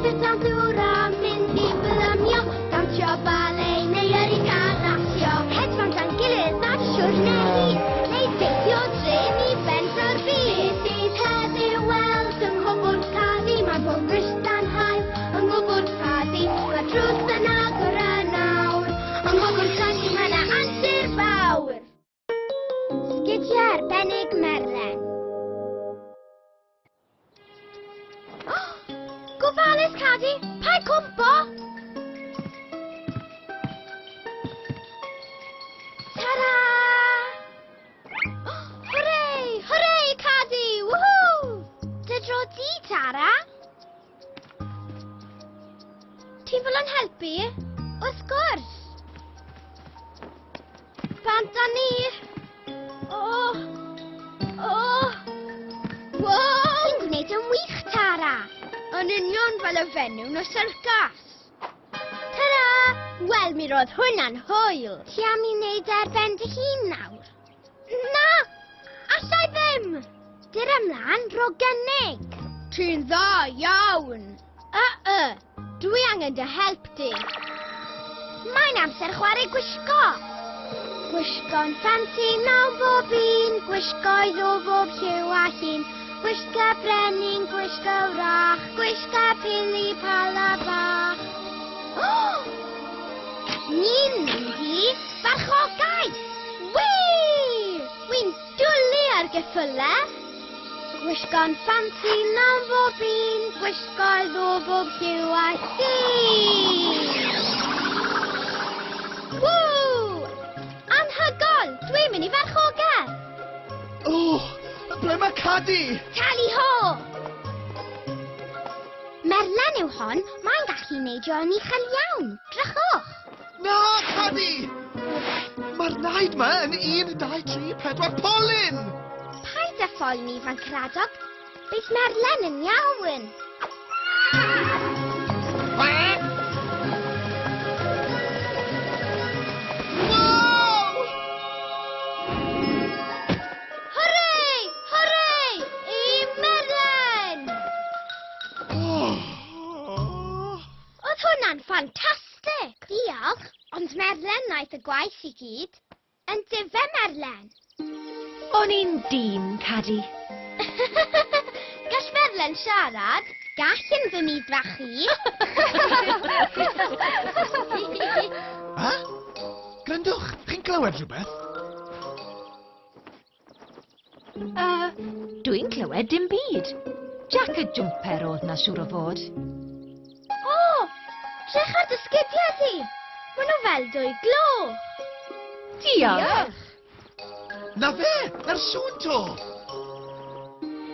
beth am ddŵr a mynd i blymio, dawnsio ballet neu yr i gael rasio. Hedfan dan gilydd ar siwrne hyn, neu deithio drin i bentra'r byd. Bydd heddiw weld yng Cwpwrdd Cadi, mae pob grist a'n hael yng Cwpwrdd Cadi. Mae drws yn agor y nawr, yng Cwpwrdd Cadi mae 'na antur fawr. Sgidiau arbennig Merlen. Gofalus Cadi, pa cwmpo? Ta-ra! Hwrei! Hwrei, Cadi! Woohoo! Dy dro di, Tara? Ti'n fel yn helpu? Wrth gwrs. Bant â ni. Wow! Ti'n gwneud yn wych, Tara. Yn union fel y fenyw o syrcas. Ta-ra! Wel, mi roedd hwnna'n hwyl. Ti am i wneud ar ben dy hun nawr? Na! Allai ddim! Dyr ymlaen, ro gynnig. Ti'n dda iawn. Dwi angen dy help di. Mae'n amser chwarae gwisgo. Gwisgo'n ffansi mewn bob un, gwisgoedd o bob lliw a llun. Gwisga brenin, gwisga wrach, gwisga pili pala bach. Ni'n mynd i farchogaeth! Wee! Wi'n dwlu ar geffylau. Gwisgo'n ffansi mewn bob un, gwisgoedd o bob lliw a llun. Woo! Anhygol! Dwi'n mynd i farchogaeth! Ble mae Cadi? Tali ho! Merlen yw hon, mae'n gallu neidio yn uchel iawn. Drychwch! Na, Cadi! Mae'r naid ma yn 1, 2, 3, 4 polyn! Paid â pholni fan Cradog. Bydd Merlen yn iawn. Hwrei! Hwrei! I Merlen! Oedd hwnna'n ffantastig! Diolch, ond Merlen wnaeth y gwaith I gyd. Yn dife, Merlen? O'n i'n dîm, Cadi. Gall Merlen siarad? Gall yn fy myd fachu. Gryndwch, chi'n clywed rhywbeth? Dwi'n clywed dim byd. Jack y jwmper oedd na siŵr o fod. Drech ar dy sgidiau di. Maen nhw fel 2 glo. Diolch. Na fe, yr sŵn to!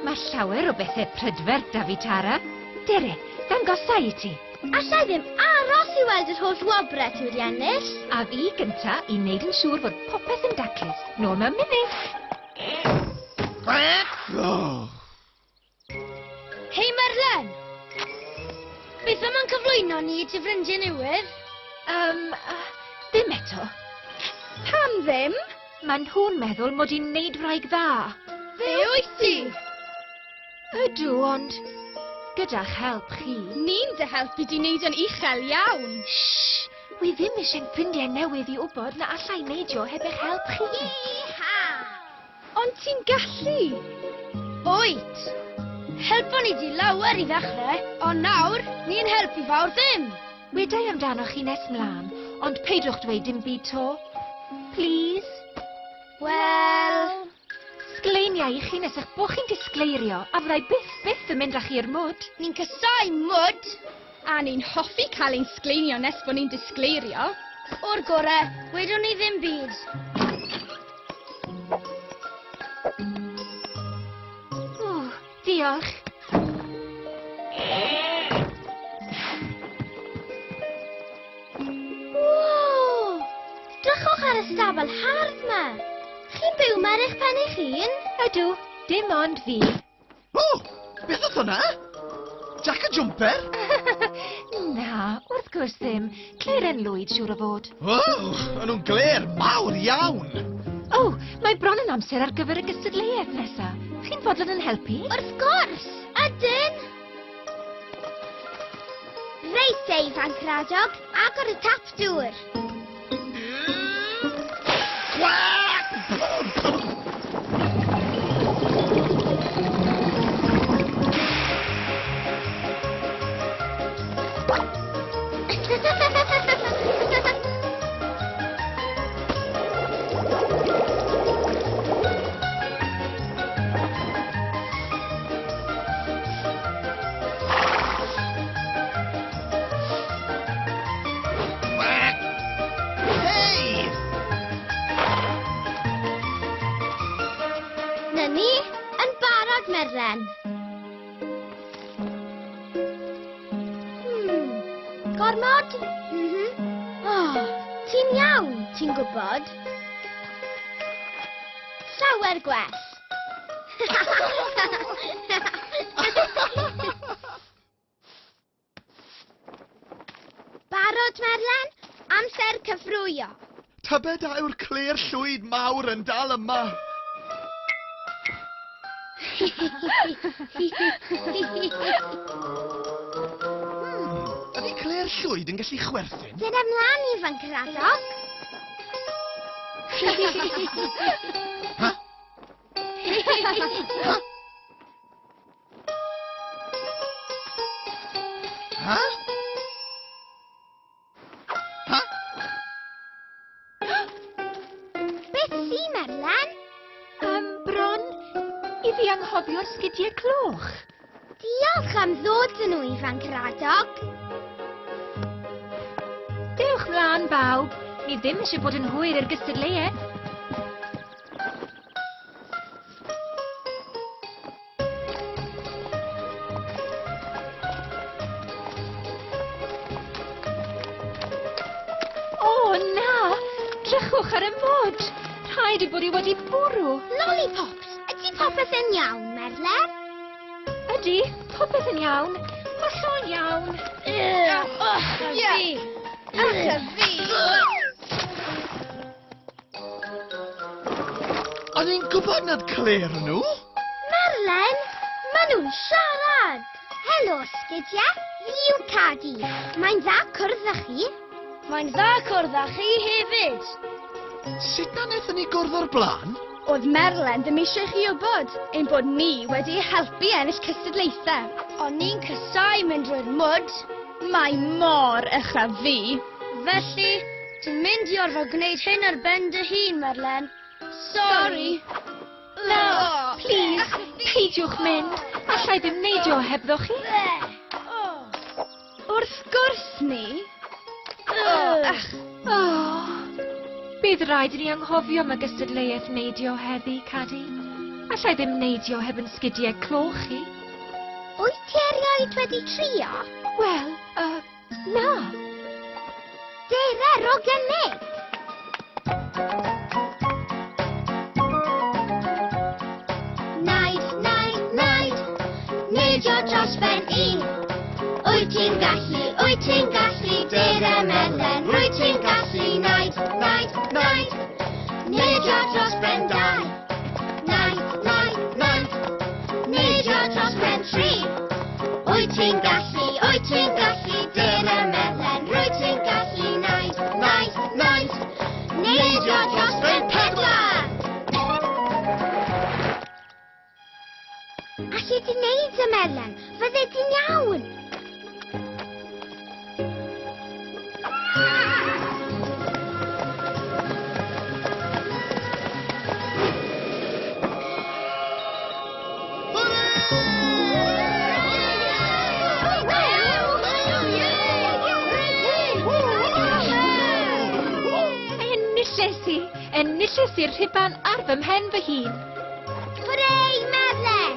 Mae llawer o bethau prydferth da fi, Tara. Dere, dangosa I ti. Allai ddim aros I weld yr holl wobre ti wedi ennill. A fi gynta I wneud yn siŵr fod popeth yn daclus. Nôl mewn munud. Hei, Merlen! Beth am yn cyflwyno ni I dy ffrindiau newydd? Ddim eto. Pam ddim? Ma'n nhw'n meddwl mod i'n neud wraig dda. Fe wyt ti? Ydw, ond gyda'ch help chi. Ni'n dy helpu di wneud yn uchel iawn. Shh! Wi ddim eisiau'n ffrindiau newydd I wybod na allai neidio heb eich help chi. Iha! Ond ti'n gallu? Wyt! Helpo ni di lawer I ddechrau, ond nawr, ni'n helpu fawr ddim. Wedai amdano chi nes mlaen, ond peidwch dweud dim byd to. Please? Wel... Sgleiniau I chi nes eich bod chi'n disgleirio, a fyddai byth yn mynd â chi i'r mwd. Ni'n cysau mwd, a ni'n hoffi cael ein sgleinio nes bod ni'n disgleirio. O'r gorau, wedwn ni ddim byd. Diolch. Wow! Drychwch ar y stabl hardd ma. Chi'n byw ma ar eich pen eich hun? Ydw, dim ond fi. Beth oedd hwnna? Jack y jwmper? Na, wrth gwrs ddim. Claren Lwyd siŵr o fod. Yn nhw'n gler mawr iawn. Mae bron yn amser ar gyfer y gystadleuaeth nesa. Chi'n fodlon yn helpu? Wrth gwrs, ydyn. Reit te, Fancradog, agor y tap dŵr. Na ni, yn barod, Merlen. Gormod? Ti'n iawn, ti'n gwybod? Llawer gwell. Barod, Merlen? Amser cyfrwyo. Tybed a yw'r cler llwyd mawr yn dal yma. Ydy cler llwyd yn gallu chwerthin? Dyna mlaen i Fancradog. Ha? Ha? Ha? Beth si, Merlen? Bron, i fi anghofio'r sgidiau cloch. Diolch am ddod â nhw i Fancradog. Dewch mlaen, bawb. Ni ddim eisiau bod yn hwyr i'r gystadleuaeth. O, na! Drychwch ar y mwd. Rhaid i bod i wedi bwrw. Lollipops, ydy popeth yn iawn, Merlen? Ydy, popeth yn iawn. Hollol iawn. Ach y fi! O'n i'n gwybod nad cler nhw? Merlen, maen nhw'n siarad. Helo, sgidiau. Fi yw Cadi. Mae'n dda cwrdd â chi. Mae'n dda cwrdd â chi hefyd. Sut na wnaethon ni gwrdd o'r blaen? Oedd Merlen ddim eisiau chi wybod ein bod ni wedi helpu ennill cystadlaethau. O'n ni'n casau mynd drwy'r mwd. Mae mor ucha fi. Felly, ti'n mynd i orfod gwneud hyn ar ben dy hun, Merlen. Sorry. No, please, peidiwch mynd. Allai ddim neidio hebddo chi. Wrth gwrs ni. Bydd rhaid i ni anghofio am y gystadleuaeth neidio heddi, Cadi. Allai ddim neidio heb yn sgidiau cloch chi. Wyt ti erioed wedi trio? Wel, na. Dere, o gynnig. Naid, neidio dros ben un. Wyt ti'n gallu, dere Merlen. Wyt ti'n gallu, naid. Neidio dros ben dau. Naid, neidio dros ben tri. Wyt ti'n gallu, dere Merlen. Wyt ti'n gallu, naid. Neidio dros ben pedwar. Alli di neud y Merlen, fydde di'n iawn. Enilles i'r rhiban ar fy mhen fy hun. Hwrei, Merlen!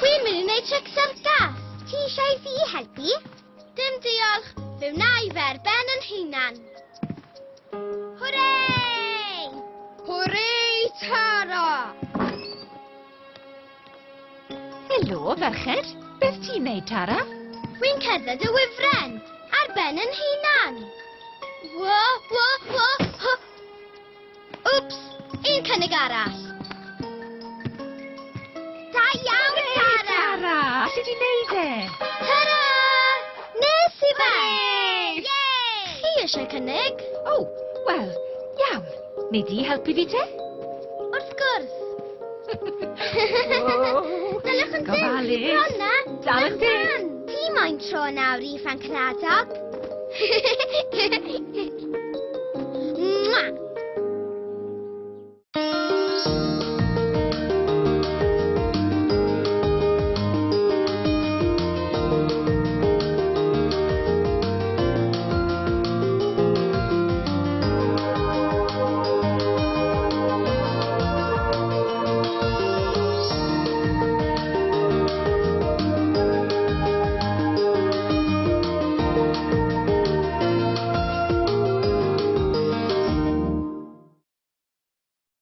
Wi'n mynd i wneud trics ar gas. Ti eisiau fi helpu? Dim diolch. Fe wna i fe ar ben yn hunan. Hwrei! Hwrei, Tara! Helo, ferched. Beth ti'n neud, Tara? Wi'n cerdded y wifren. Ar ben yn hunan. Wo. Wps, un cynnig arall. Da iawn, wedi neud e. Tara! Nes i fe! Hooray! Yay! Chi eisiau cynnig? O, wel, iawn. Neu di helpu fi te? Wrth gwrs. Dylech yn Gofalus. Ronna. Dal yn dyn. Ti moyn tro nawr i Ffrancradog?